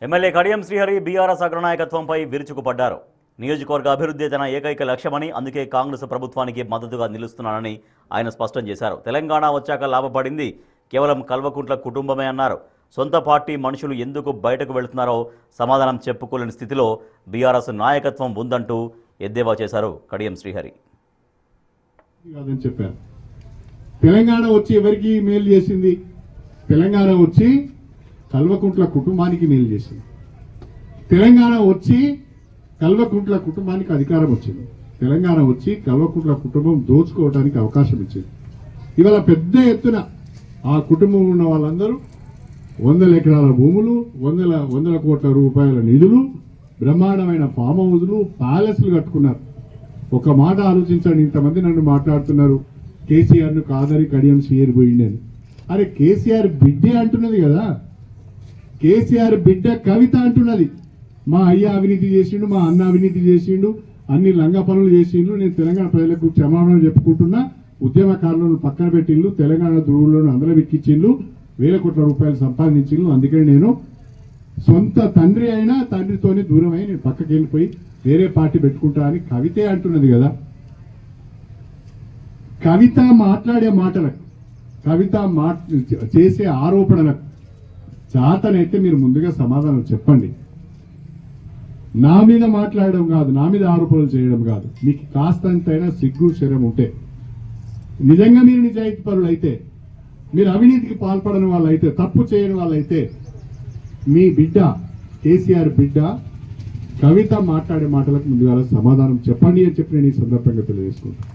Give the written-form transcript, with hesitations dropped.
MLA Kadiyam Srihari BRS అగ్రనాయకత్వంపై విరుచుకుపడ్డారు. నియోజకవర్గ అభివృద్ధి తన ఏకైక లక్ష్యమని, అందుకే కాంగ్రెస్ ప్రభుత్వానికి మద్దతుగా నిలుస్తున్నానని ఆయన స్పష్టం చేశారు. తెలంగాణ వచ్చాక లాభపడింది కేవలం కల్వకుంట్ల కుటుంబమే అన్నారు. సొంత పార్టీ మనుషులు ఎందుకు బయటకు వెళుతున్నారో సమాధానం చెప్పుకోలేని స్థితిలో బీఆర్ఎస్ నాయకత్వం ఉందంటూ ఎద్దేవా చేశారు కడియం శ్రీహరి. తెలంగాణ వచ్చి ఎవరికి మేలు చేసింది? తెలంగాణ వచ్చి కల్వకుంట్ల కుటుంబానికి మేలు చేసింది. తెలంగాణ వచ్చి కల్వకుంట్ల కుటుంబానికి అధికారం వచ్చింది. తెలంగాణ వచ్చి కల్వకుంట్ల కుటుంబం దోచుకోవడానికి అవకాశం ఇచ్చింది. ఇవాళ పెద్ద ఎత్తున ఆ కుటుంబం ఉన్న వాళ్ళందరూ 100 ఎకరాల భూములు, వందల కోట్ల రూపాయల నిధులు, బ్రహ్మాండమైన ఫామ్ హౌజులు, ప్యాలెస్లు కట్టుకున్నారు. ఒక మాట ఆలోచించండి. ఇంతమంది నన్ను మాట్లాడుతున్నారు కేసీఆర్ను కాదని కడియం శ్రీహరి పోయింది అని. అరే కేసీఆర్ బిడ్డే అంటున్నది కదా, కేసీఆర్ బిడ్డ కవిత అంటున్నది. మా అయ్య అవినీతి చేసిండు, మా అన్న అవినీతి చేసిండు, అన్ని లంగా పనులు చేసిండు, నేను తెలంగాణ ప్రజలకు క్షమాపణ చెప్పుకుంటున్నా, ఉద్యమకారులను పక్కన పెట్టిండు, తెలంగాణ ధ్రువులను అందరూ వెక్కించిండు, 1000 కోట్ల రూపాయలు సంపాదించిండు. అందుకని నేను సొంత తండ్రి అయినా తండ్రితోనే దూరమై నేను పక్కకి వెళ్ళిపోయి వేరే పార్టీ పెట్టుకుంటా అని కవితే అంటున్నది కదా. కవిత మాట్లాడే మాటలకు, కవిత చేసే ఆరోపణలకు చాతనైతే మీరు ముందుగా సమాధానం చెప్పండి. నా మీద మాట్లాడడం కాదు, నా మీద ఆరోపణలు చేయడం కాదు. మీకు కాస్తంతైనా సిగ్గు శరం ఉంటే, నిజంగా మీరు నిజాయితీ పరులు అయితే, మీరు అవినీతికి పాల్పడని వాళ్ళైతే, తప్పు చేయని వాళ్ళైతే, మీ బిడ్డ కేసీఆర్ బిడ్డ కవిత మాట్లాడే మాటలకు ముందుగా సమాధానం చెప్పండి అని చెప్పి నేను ఈ సందర్భంగా తెలియజేసుకుంటాను.